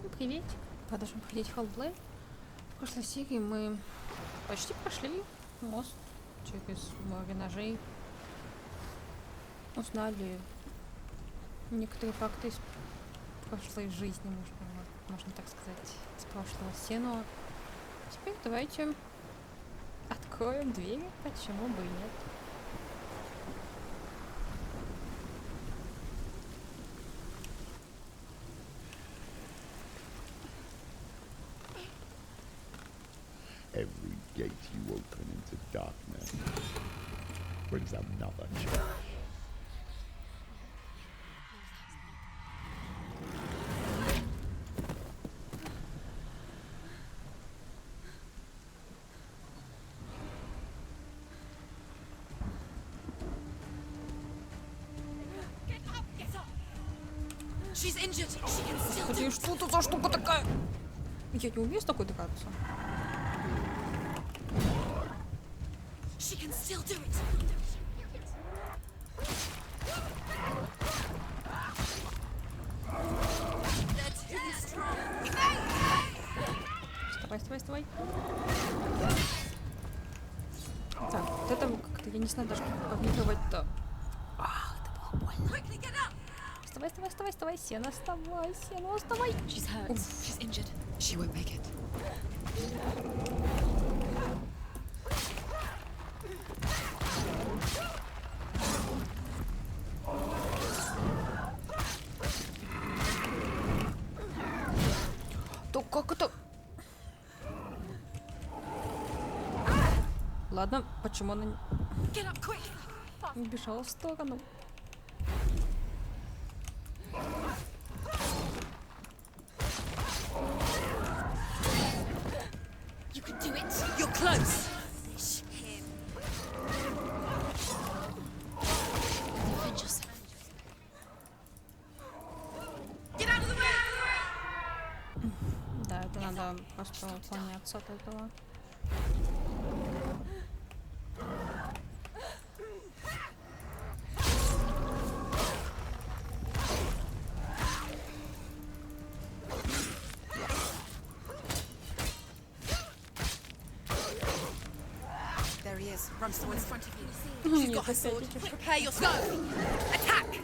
Всем привет! Продолжаем проходить Hellblade. В прошлой серии мы почти прошли мост через море ножей. Узнали некоторые факты из прошлой жизни, можно так сказать, из прошлого Senua. Теперь давайте откроем двери, почему бы и нет. Every gate you open into darkness brings another challenge. Господи, что это за штука такая? Я не умею с такой драться. Вставай. Так, вот это как-то, я не знаю даже, как парировать-то. Это было больно. Вставай, Сена, вставай. She's hurt. She's injured. She won't make it. То как это? Ладно, почему она не бежала в сторону? You can do it. You're close. Defend yourself. Get out of the way. Да, это надо просто уклоняться от этого. There he is. Runs towards front of you. She's got her sword. Prepare yourself. Attack.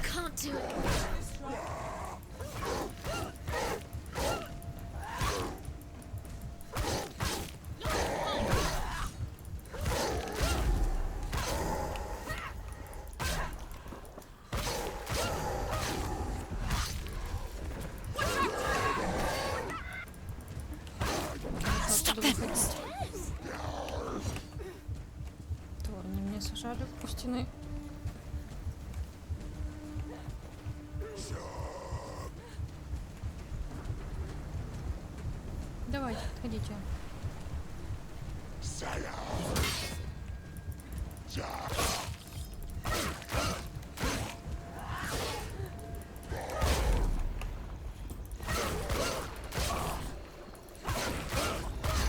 Can't do it. Они мне сажали у стены. Давайте, отходите.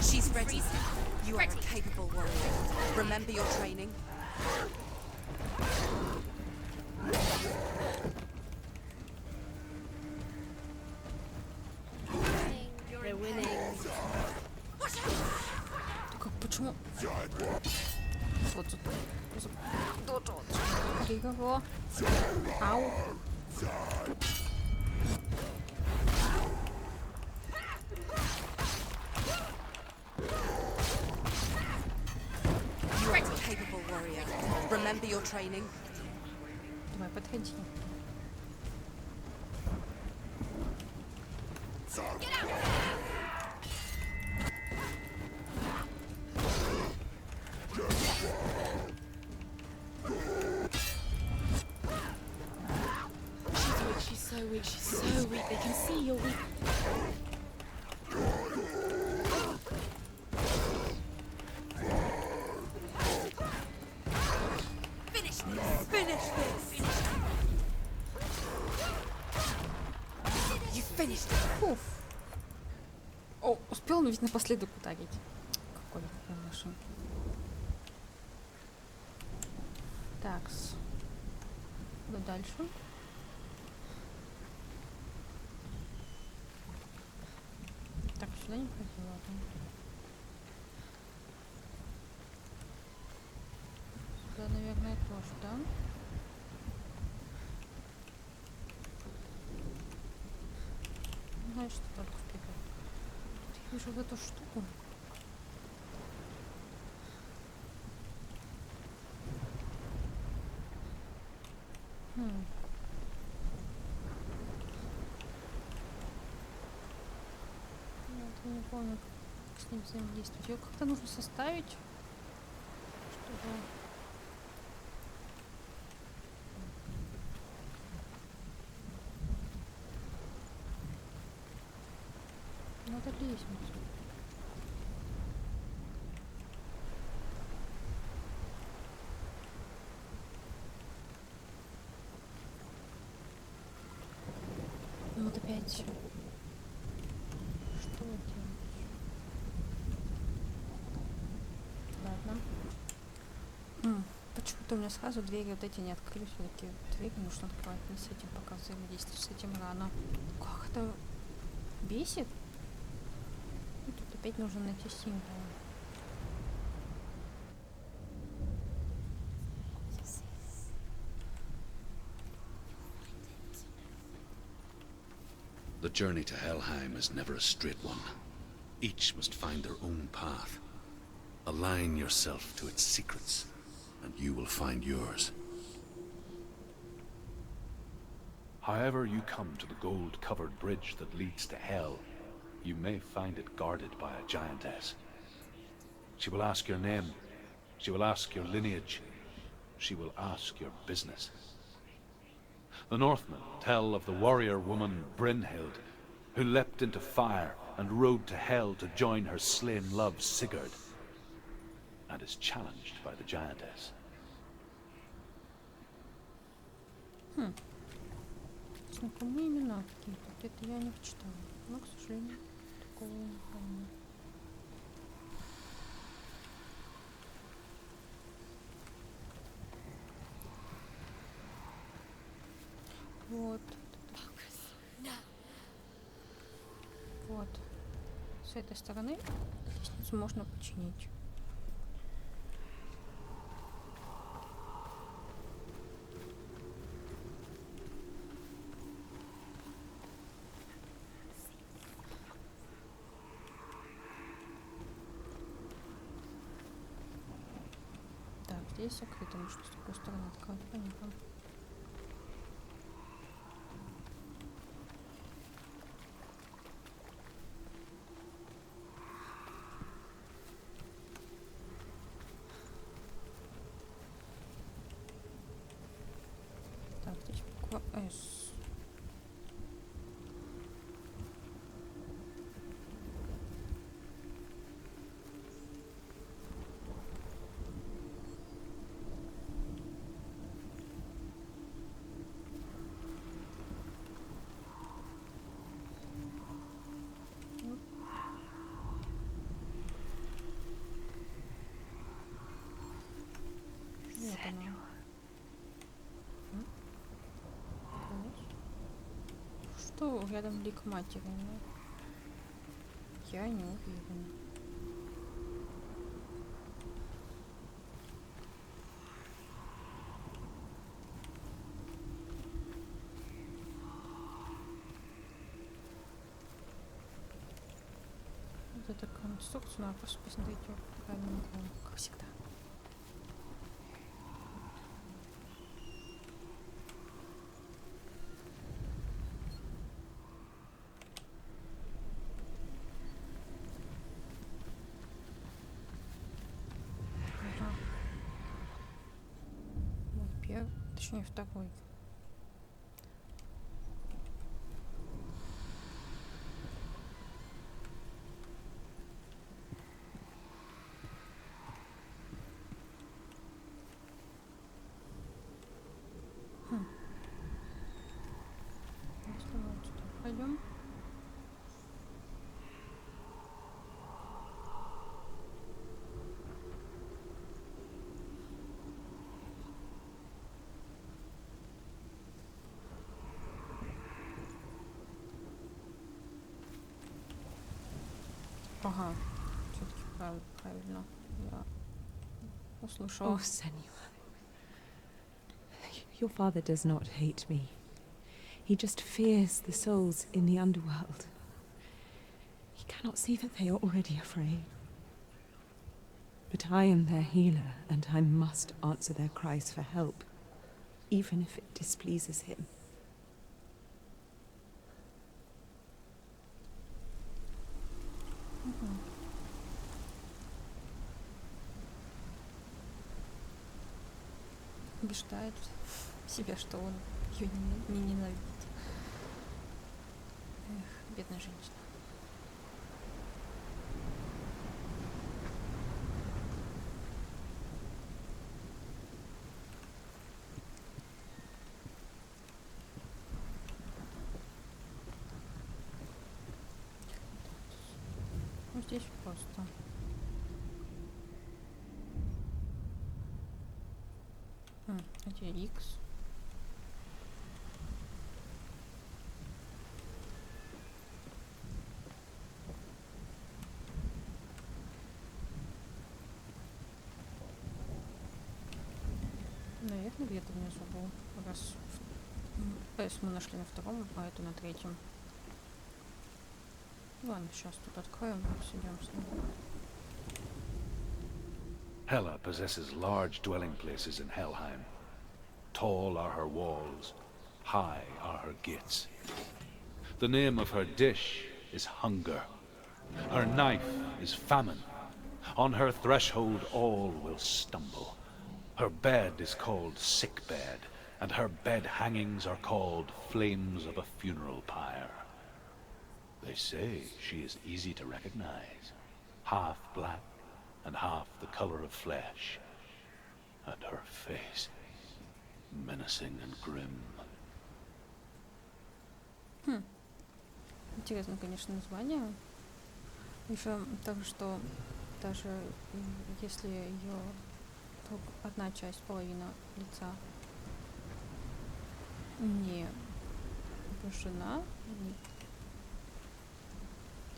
She's ready. You are a capable warrior. Remember your training. They're winning. Только почему? Вот тут. Приговор. Ау. You are a capable warrior. Remember your training. Давай, подходи. She's so weak. She's so weak. They can see you're weak. Finish this. You finished it. Фуф. О, успел он ведь напоследок ударить. Какой хороший. Так, куда дальше? сюда не ходила, ладно. Сюда, наверное, тоже, да? Знаешь, что только вперед. Я вижу в эту штуку. Я не помню, как с ним взаимодействовать. Ее как-то нужно составить, чтобы... Надо лестницу. Ну вот опять. Что делать? Ладно. Почему-то у меня сразу двери вот эти не открылись. Все-таки двери нужно открывать не с этим, пока взаимодействовать с этим рано. Как это бесит? И тут опять нужно найти символ. The journey to Helheim is never a straight one. Each must find their own path. Align yourself to its secrets, and you will find yours. However you come to the gold-covered bridge that leads to Hell, you may find it guarded by a giantess. She will ask your name. She will ask your lineage. She will ask your business. The Northmen tell of the warrior woman Brynhild, who leapt into fire and rode to Hell to join her slain love Sigurd, and is challenged by the giantess. Знакомые имена какие-то. Вот это я не прочитала. Но, к сожалению, такого не помню. Вот. Вот. С этой стороны лестницу можно починить. Так, здесь закрыто, может, с другой стороны открыть. Понятно. Так, здесь буква С. Вот она. Что рядом лик матери? Ну, я не уверена. Вот эта конструкция, надо просто посмотреть ее правильно, как всегда. Точнее, второй. Если мы вот сюда пойдем. Ага, все-таки правильно. Я услышала. Oh, Senua. Your father does not hate me. He just fears the souls in the underworld. He cannot see that they are already afraid. But I am their healer, and I must answer their cries for help, even if it displeases him. Убеждает себя, что он ее не ненавидит. Эх, бедная женщина. Ну, здесь просто. Где X? Наверное, где-то внизу был. Раз PS мы нашли на втором, а это на третьем. Ладно, сейчас тут откроем, обсудим с ним. Hela possesses large dwelling places in Helheim. Tall are her walls, high are her gates. The name of her dish is hunger. Her knife is famine. On her threshold all will stumble. Her bed is called sick bed, and her bed hangings are called flames of a funeral pyre. They say she is easy to recognize, half black and half the color of flesh, and her face menacing and grim. Интересно, конечно, название. Еще так, что даже если ее только одна часть, половина лица не обожжена,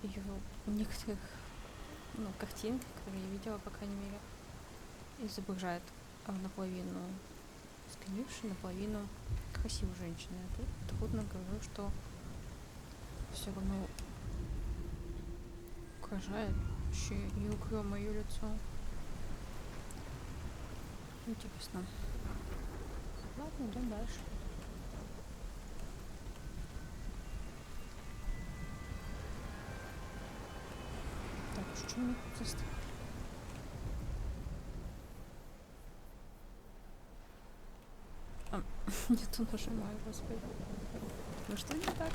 ее в некоторых картинках, которые я видела, по крайней мере, изображает наполовину сгнившей, наполовину красивой женщины. А тут трудно говорю, что все равно угрожает еще и укрыло мое лицо. Интересно. Ладно, идем дальше. Так, что у них тут не то нажимаю, господи. Ну что не так?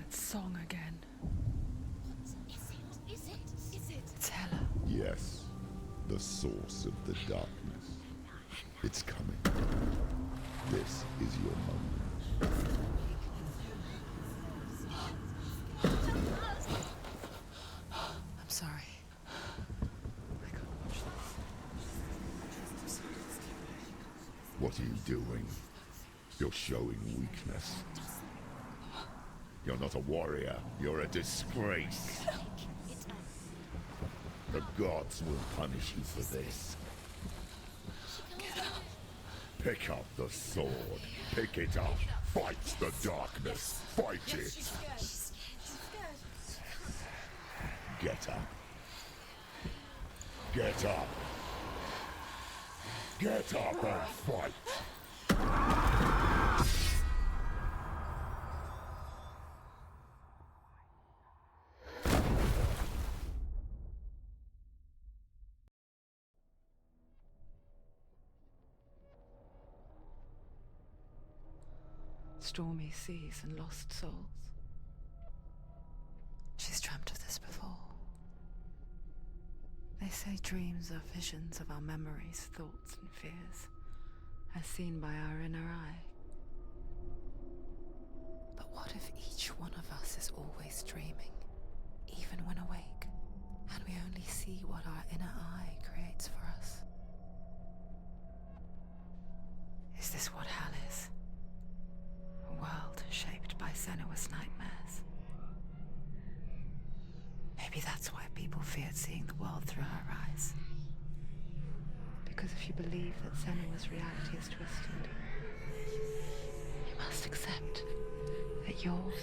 Song again. Is it? It's Hela. Yes, the source of the darkness. It's coming. This is your moment. I'm sorry. I can't watch this. What are you doing? You're showing weakness. You're not a warrior. You're a disgrace. The gods will punish you for this. Pick up the sword. Pick it up. Fight the darkness. Fight it. Get up. Get up. Get up and fight. Stormy seas and lost souls. She's They say dreams are visions of our memories, thoughts, and fears, as seen by our inner eye. But what if each one of us is always dreaming, even when awake, and we only see what our inner eye creates for us? Is this what hell is? A world shaped by Senua's nightmares. Maybe that's why people feared seeing the world through her eyes. Because if you believe that Senua's reality is twisted, you must accept that yours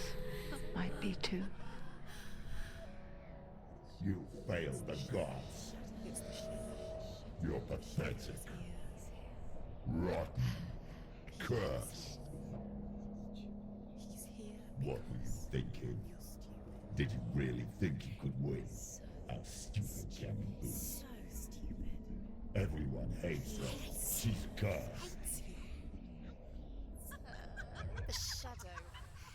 might be too. You failed the gods. You're pathetic. Rotten. Cursed. What were you thinking? Did you really think you could win? How stupid can you be? So stupid. Everyone hates her. She's cursed. The shadow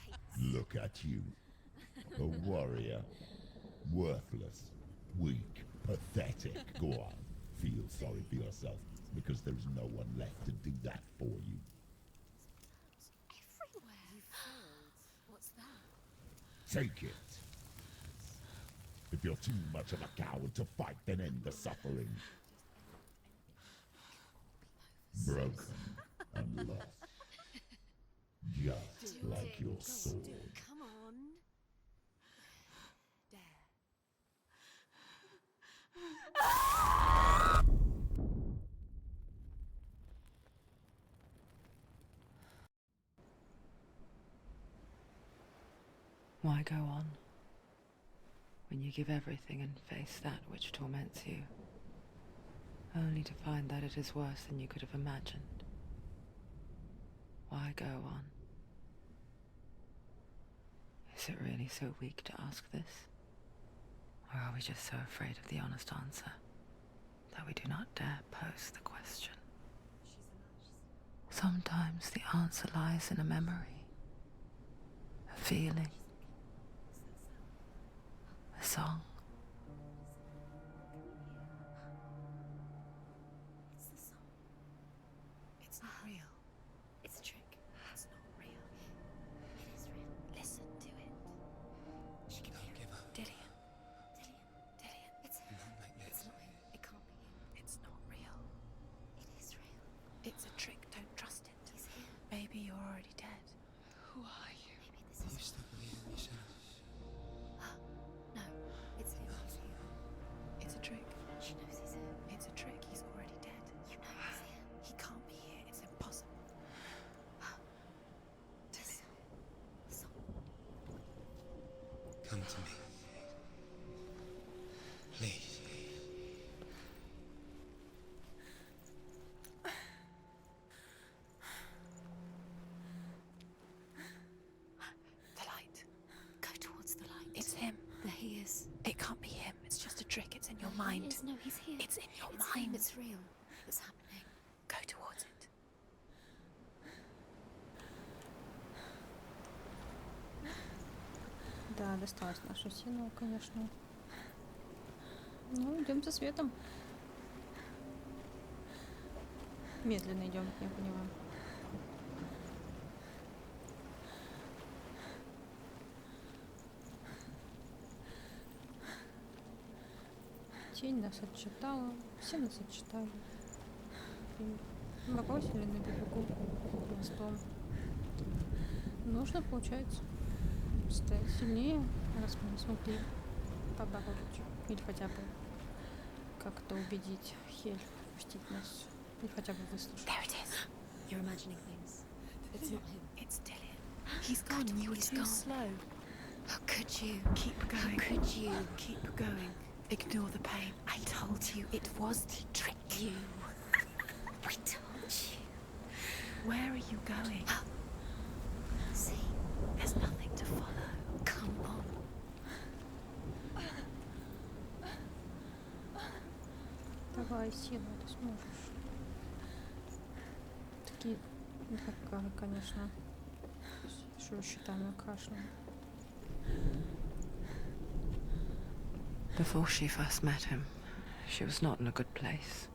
hates. Look at you. A warrior. Worthless. Weak. Pathetic. Go on. Feel sorry for yourself, because there's no one left to do that for you. Everywhere. You failed. What's that? Take it. If you're too much of a coward to fight, then end the suffering. Broken and lost. Just like your sword. Come on. Dare. Why go on when you give everything and face that which torments you, only to find that it is worse than you could have imagined? Why go on? Is it really so weak to ask this? Or are we just so afraid of the honest answer that we do not dare pose the question? Sometimes the answer lies in a memory, a feeling, a song. It's the song. It's not real. It's a trick. It's not real. It is real. Listen to it. She can hear Give it. up. Dillian. It's him. Not yet. It's not him. It can't be him. It's not real. It is real. It's a trick. Don't trust it. He's here. Maybe you're already dead. Who are you? Maybe this You is. stop believing yourself. No. It's him. He's here. It's a trick. She knows he's here. It's a trick. He's already dead. You know he's here. He can't be here. It's impossible. This song. Come to me. Please. The light. Go towards the light. It's him. There he is. It can't be him. It's just a trick. It's in your No, mind. It is. No, he's here. It's in your It's mind. him. It's real. It's happening. Go towards it. Да, досталось нашу Сену, конечно. Ну, идем за светом. Медленно идем, я понимаю. Тень нас отчитала, все нас отчитали. И бросили на берегу хвостом. Нужно, получается, стать сильнее, раз мы не смогли побороть. Или хотя бы как-то убедить Хель пустить нас. Или хотя бы выслушать. There it is. You're imagining things. It's not him. It's Dillian. He's gone. You were He's too gone. slow. How could you? Keep going. How could you? Keep going. Ignore the pain. I told you it was to trick you. We told you. Where are you going? See, There's nothing to follow. come on. Давай, Сена, ты сможешь. Такие, конечно, щитами окрашены. Before she first met him, She was not in a good place.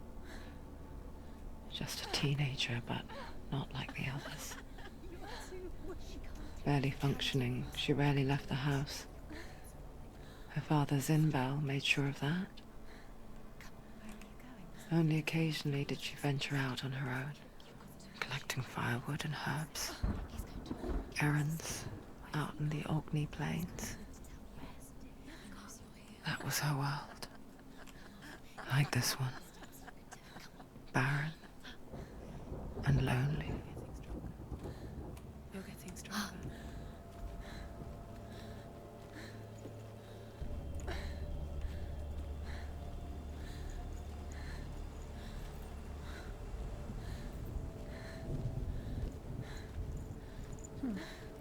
Just a teenager, but not like the others. Barely functioning, she rarely left the house. Her father's in-bell made sure of that. Only occasionally did she venture out on her own, collecting firewood and herbs. Errands out in the Orkney Plains. That was her world. Like this one. Barren and lonely. You're getting stronger.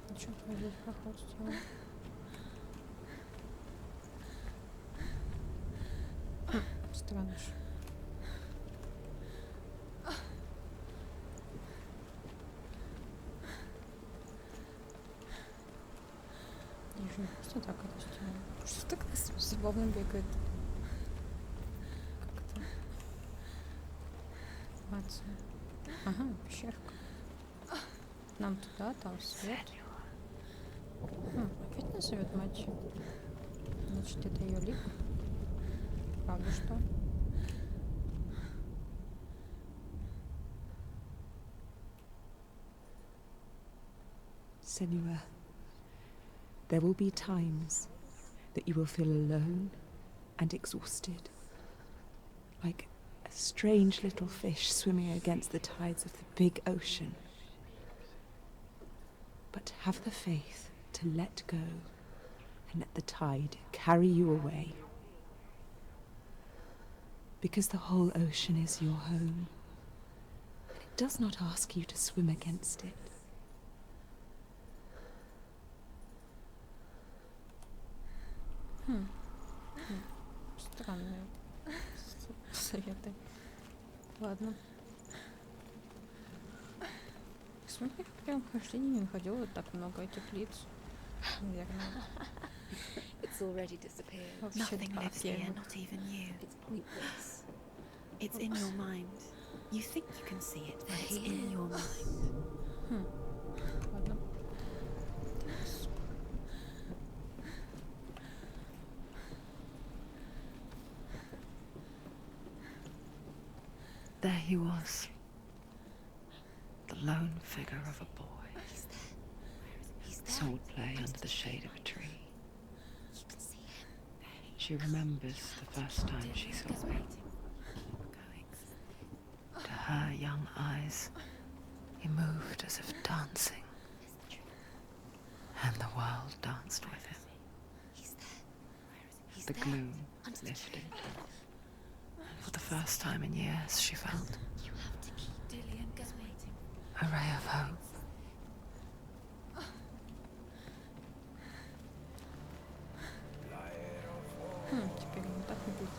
Ничего, пойдет проход сделаем. Странно же. Я же не просто так это сделала. Что так забавно бегает? Как это? Анимация. Ага, пещерка. Нам туда, там свет. Опять нас зовет мать. Значит, это ее лик. Правда, что? Senua, there will be times that you will feel alone and exhausted, like a strange little fish swimming against the tides of the big ocean. But have the faith to let go and let the tide carry you away. Because the whole ocean is your home, and it does not ask you to swim against it. Странные советы. Ладно. Смотри, прям прохождение не находила вот так много этих лиц. Наверное. It's already disappeared. Вообще Nothing так, lives я here, его- not even you. It's pointless. It's in your mind. You think you can see it, but it's in your mind. Ладно. There he was. The lone figure of a boy. He's there. Swordplay under the shade of a tree. You can see him. She remembers the first time she saw Just him. waiting. Going. To her young eyes, he moved as if dancing, There's the tree. and the world danced with him. He's there. He's The there. gloom Under the lifted. tree. For the first time in years, she felt You have to keep Dillian just waiting. a ray of hope. Теперь он так и будет.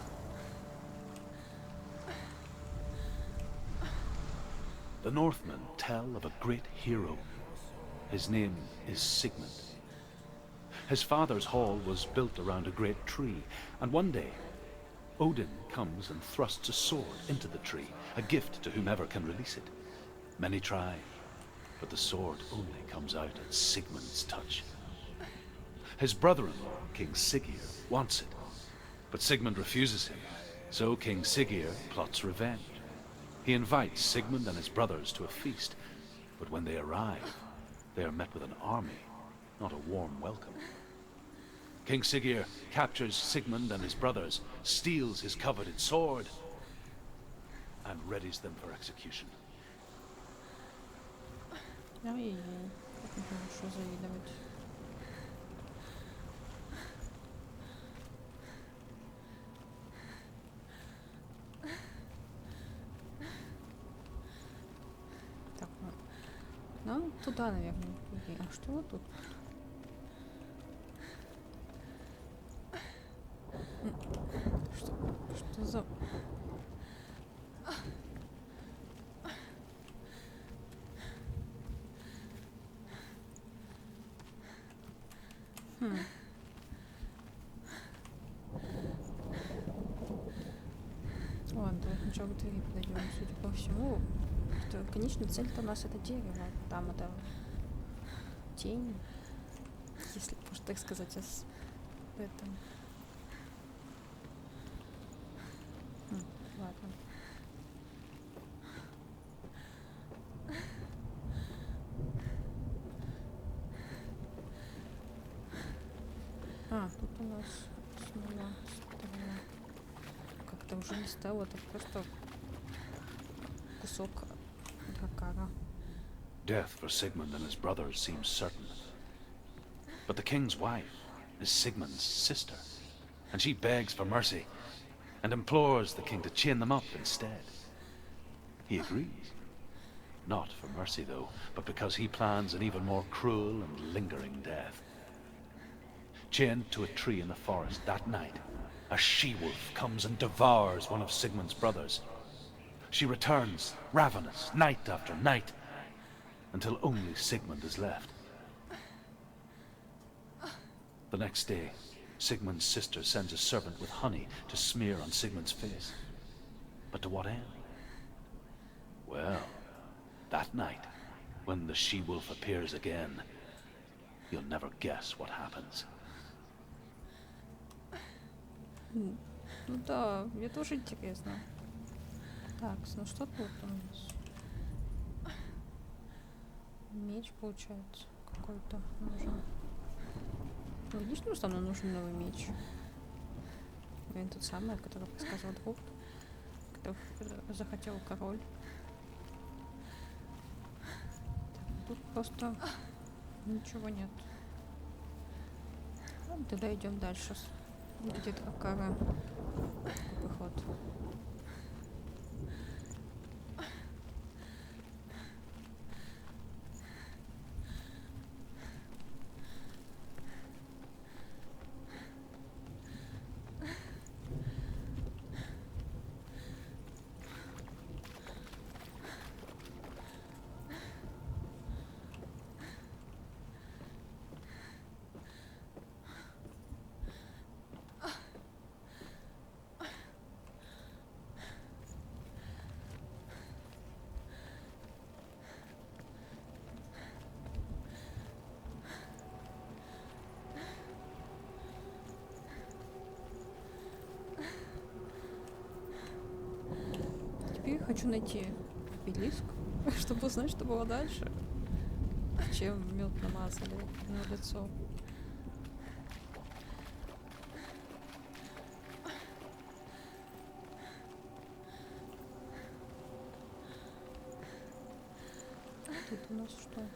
The Northmen tell of a great hero. His name is Sigmund. His father's hall was built around a great tree, and one day Odin comes and thrusts a sword into the tree, a gift to whomever can release it. Many try, but the sword only comes out at Sigmund's touch. His brother-in-law, King Siggeir, wants it, but Sigmund refuses him, so King Siggeir plots revenge. He invites Sigmund and his brothers to a feast, but when they arrive, they are met with an army, not a warm welcome. King Siggeir captures Sigmund and his brothers, steals his coveted sword, and readies them for execution. Ай-яй-яй. Как не хорошо завидовать. Так, ну. Нам туда, наверное, идти. А что вот тут? Что за... быстрее подойдем, судя по всему. Что конечная цель-то у нас это дерево. Там это тень, если можно так сказать, этом. Ладно. Тут у нас снова сторона. Как-то уже не стало, это просто кусок дракара. Death for Sigmund and his brothers seems certain. But the king's wife is Sigmund's sister, and she begs for mercy and implores the king to chain them up instead. He agrees. Not for mercy, though, but because he plans an even more cruel and lingering death. Chained to a tree in the forest that night, a she-wolf comes and devours one of Sigmund's brothers. She returns, ravenous, night after night, until only Sigmund is left. The next day, Sigmund's sister sends a servant with honey to smear on Sigmund's face. But to what end? Well, that night, when the she-wolf appears again, you'll never guess what happens. Ну да, мне тоже интересно. Так, ну что тут у нас? Меч, получается, какой-то нужен. Логично, что нам нужен новый меч. Наверное, тот самый, который подсказал друг, который захотел король. Так, тут просто ничего нет. Ладно, тогда идем дальше. Где-то какая выход. Теперь хочу найти обелиск, чтобы узнать, что было дальше. Чем мед намазали на лицо. Тут у нас что?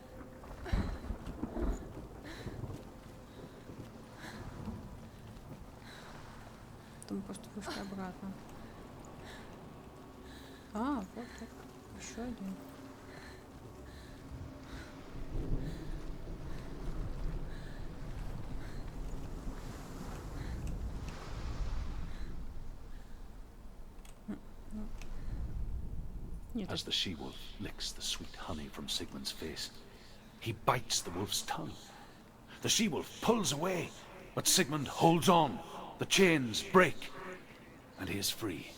Там мы просто вышли обратно. Вот так. Еще один. As the she-wolf licks the sweet honey from Sigmund's face, he bites the wolf's tongue. The she-wolf pulls away, but Sigmund holds on. The chains break, and he is free.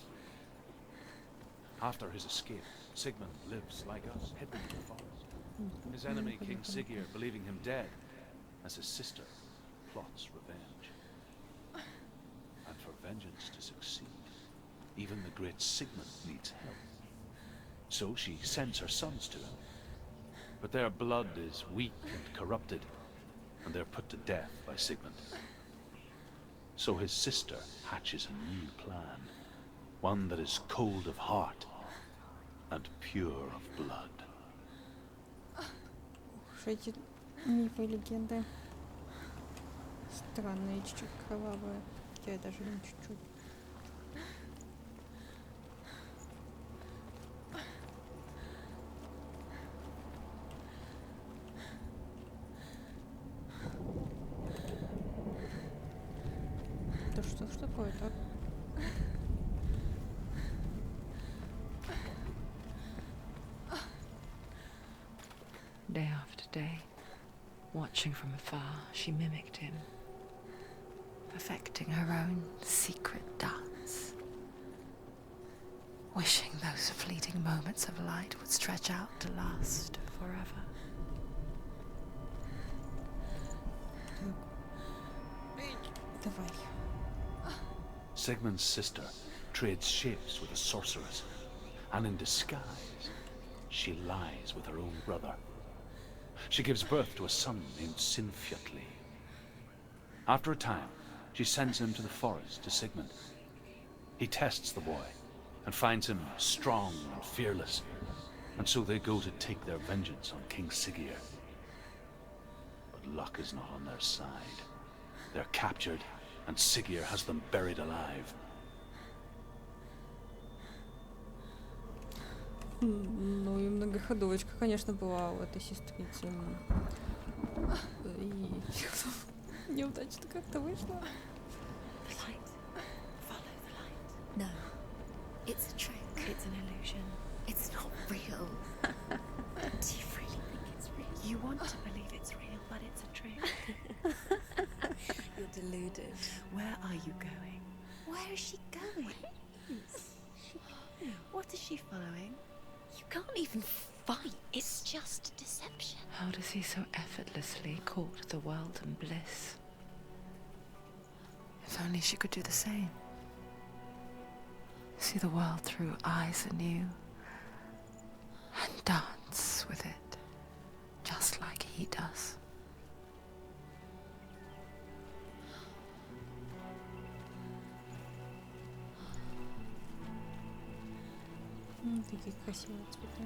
After his escape, Sigmund lives like us, hidden in the forest. His enemy, King Siggeir, believing him dead, as his sister plots revenge. And for vengeance to succeed, even the great Sigmund needs help. So she sends her sons to him. But their blood is weak and corrupted, and they're put to death by Sigmund. So his sister hatches a new plan, one that is cold of heart and pure of blood. Уж эти мифы и легенды странные, чуть-чуть кровавые. Я даже не чуть-чуть. Да что ж такое-то? Day after day, watching from afar, she mimicked him, perfecting her own secret dance. wishing those fleeting moments of light would stretch out to last forever. Давай. Sigmund's sister trades shapes with a sorceress, and in disguise, she lies with her own brother. She gives birth to a son named Sinfjotli. After a time, she sends him to the forest to Sigmund. He tests the boy and finds him strong and fearless, and so they go to take their vengeance on King Siggeir. But luck is not on their side. They're captured, and Siggeir has them buried alive. Ну и многоходовочка, конечно, была у этой сестрицы. И неудачно как-то вышло. The light. Follow the light. No. It's a trick. It's an illusion. It's not real. Do you really think it's real? You want to believe it's real, but it's a trick. You're deluded. Where are you going? Where is she going? What is she following? You can't even fight. It's just deception. How does he so effortlessly court the world and bliss? If only she could do the same. See the world through eyes anew and dance with it, just like he does. Такие красивые цветы.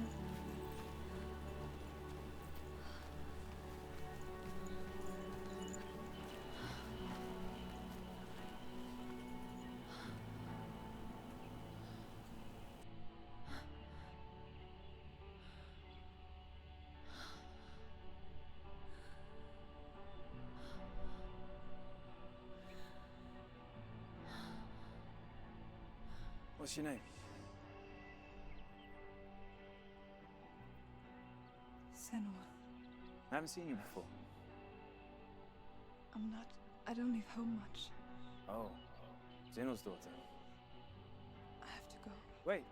What's your name? Senua. I haven't seen you before. I don't leave home much. Oh, Zenua's daughter. I have to go. Wait.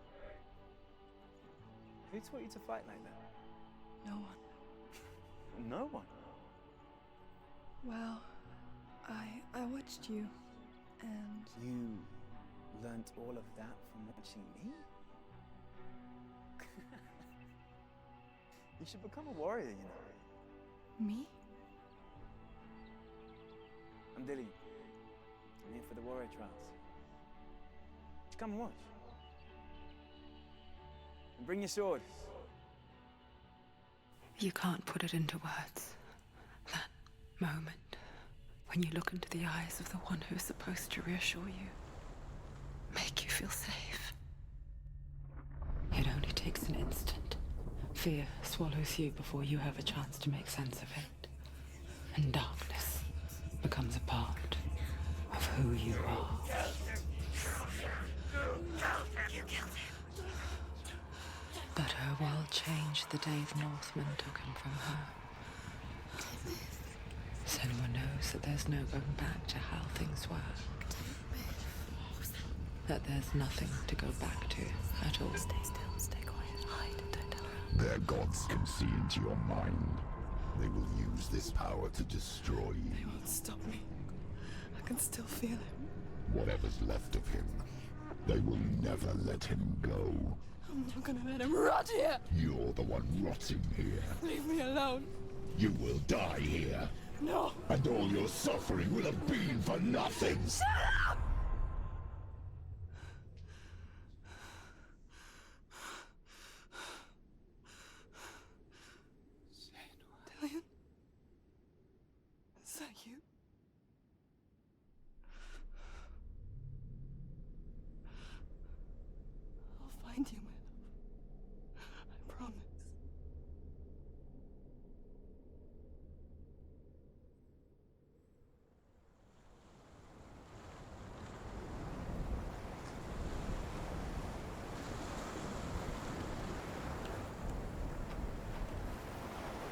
Who taught you to fight like that? No one. No one? Well, I watched you, and You learnt all of that from watching me? You should become a warrior, you know. me? I'm Dilly. I'm here for the warrior trials. Just come and watch. And bring your sword. You can't put it into words. That moment when you look into the eyes of the one who's supposed to reassure you, make you feel safe. It only takes an instant. Fear swallows you before you have a chance to make sense of it. And darkness becomes a part of who you are. You killed him. But her world changed the day the Northmen took him from her. Senua knows that there's no going back to how things were. That there's nothing to go back to at all. Stay still, stay quiet, hide, don't tell her. Their gods can see into your mind. They will use this power to destroy you. They won't stop me. I can still feel him. Whatever's left of him, they will never let him go. I'm not gonna let him rot here. You're the one rotting here. Leave me alone. You will die here. No. And all your suffering will have been for nothing. Shut up! Dillion? Is that you? I'll find you, my love. I promise.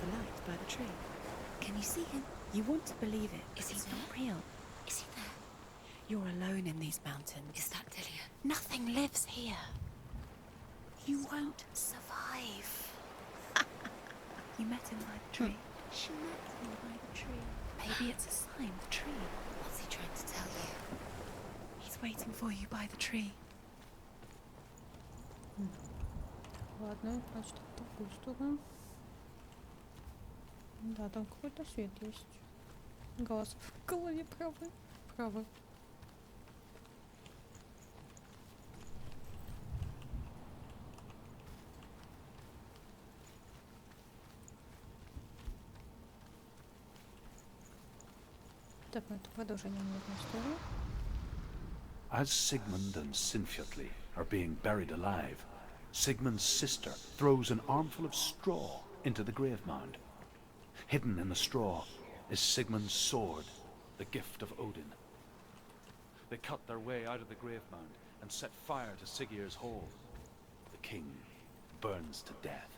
The light by the tree. Can you see him? You want to believe it. Is he not real? Is he there? You're alone in these mountains. Is that Dillion? Nothing lives here. You won't survive. You met him by the tree. She met him by the tree. Maybe it's a sign, the tree. What's he trying to tell you? He's waiting for you by the tree. Ладно, значит, в такую сторону. Да, там какой-то свет есть. Голос в голове правый. Правый. Так, это продолжение мирной истории. As Sigmund and Sinfjotli are being buried alive, Sigmund's sister throws an armful of straw into the grave mound. Hidden in the straw is Sigmund's sword, the gift of Odin. They cut their way out of the grave mound and set fire to Siggeir's hall. The king burns to death.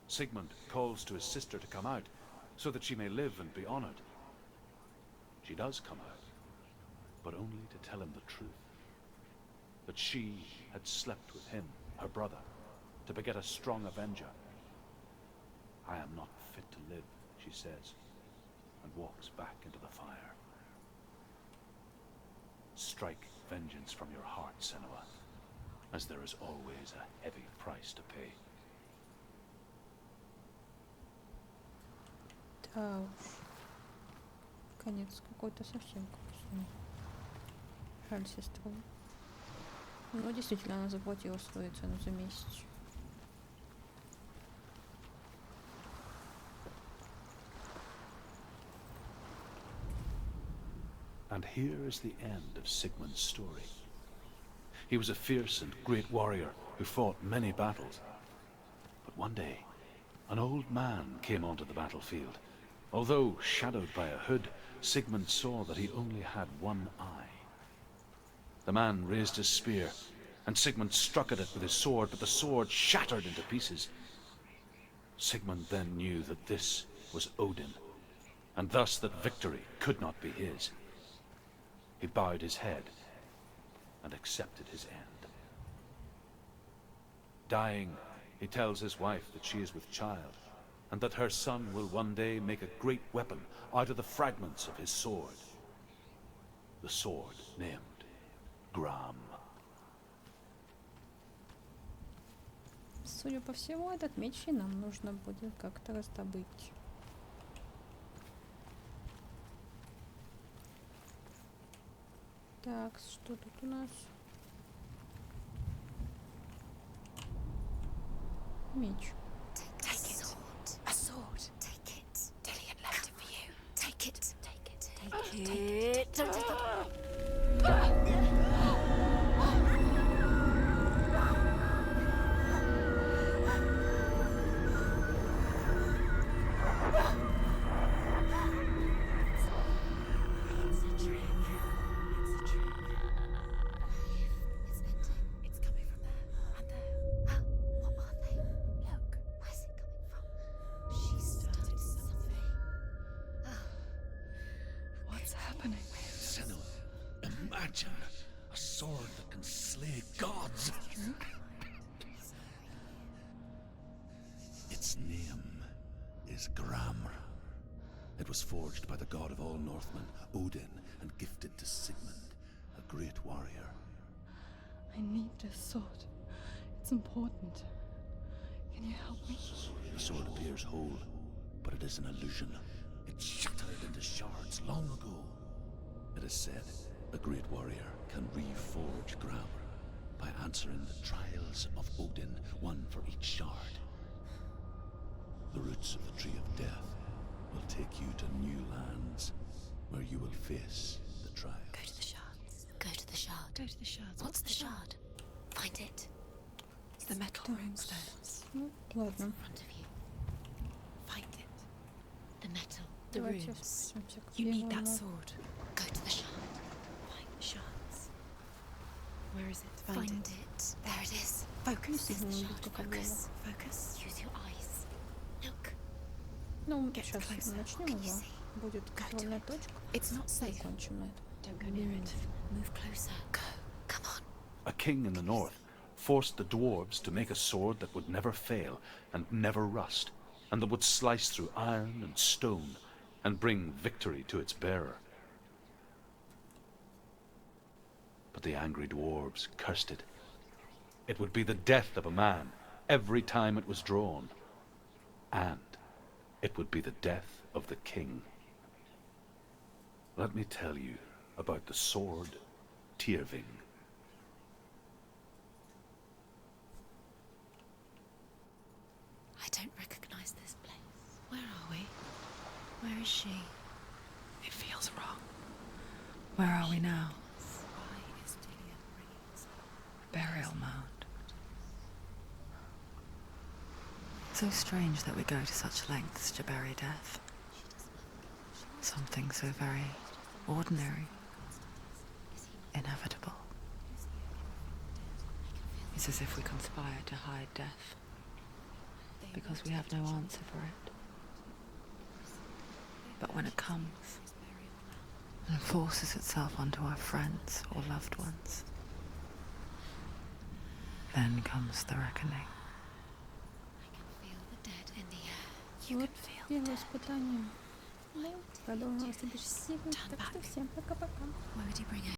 Sigmund calls to his sister to come out so that she may live and be honored. She does come out, but only to tell him the truth. That she had slept with him, her brother, to beget a strong avenger. I am not fit to live, she says, and walks back into the fire. Strike vengeance from your heart, Senua, as there is always a heavy price to pay. Да уж. Конец какой-то совсем грустный. Жаль сестру. Ну, действительно, она заплатила свою цену за месяц. And here is the end of Sigmund's story. He was a fierce and great warrior who fought many battles. But one day, an old man came onto the battlefield. Although shadowed by a hood, Sigmund saw that he only had one eye. The man raised his spear, and Sigmund struck at it with his sword, but the sword shattered into pieces. Sigmund then knew that this was Odin, and thus that victory could not be his. He bowed his head and accepted his end. Dying, he tells his wife that she is with child, and that her son will one day make a great weapon out of the fragments of his sword. The sword named Gram. Судя по всему, этот меч и нам нужно будет как-то раздобыть. Так, что тут у нас? Меч. Take it. A sword. Take it. Dillian left it for you. Take it. Take it. Take it. Take it. Imagine a sword that can slay gods. Its name is Gramr. It was forged by the god of all Northmen, Odin, and gifted to Sigmund, a great warrior. I need this sword. It's important. Can you help me? The sword appears whole, but it is an illusion. It shattered into shards long ago. It is said a great warrior can reforge Gramr by answering the trials of Odin, one for each shard. The roots of the Tree of Death will take you to new lands where you will face the trial. Go to the shards. Go to the shard. Go to the shards. What's the shard? Find it. It's the metal runestones. Ну, ладно. In front of you. Find it. The metal. The Давайте runes. спустимся к You need Лимону. that sword. Go to the shard. Find the shards. Where is it? Find it. There it is. Focus. Is the shard. Focus. Focus. Use your eyes. Look. Ну, Get сейчас closer. начнем What can you его. see? Будет Go to контрольная it. точка. It's not И safe. закончим на этом. Don't go near it. Move closer. Go. Come on. A king in the north forced the dwarves to make a sword that would never fail and never rust, and that would slice through iron and stone and bring victory to its bearer. But the angry dwarves cursed it. It would be the death of a man every time it was drawn, and it would be the death of the king. Let me tell you about the sword Tyrving. I don't recognize this place. Where are we? Where is she? It feels wrong. Where are we now? Why is Delia bringing us? Burial mound. So strange that we go to such lengths to bury death. Something so very ordinary, inevitable. It's as if we conspire to hide death, because we have no answer for it. But when it comes and forces itself onto our friends or loved ones, then comes the reckoning. I can feel the dead in the air. Вот первое испытание. Ну, продолжим в следующей серии. Так что всем пока-пока. Why would you bring her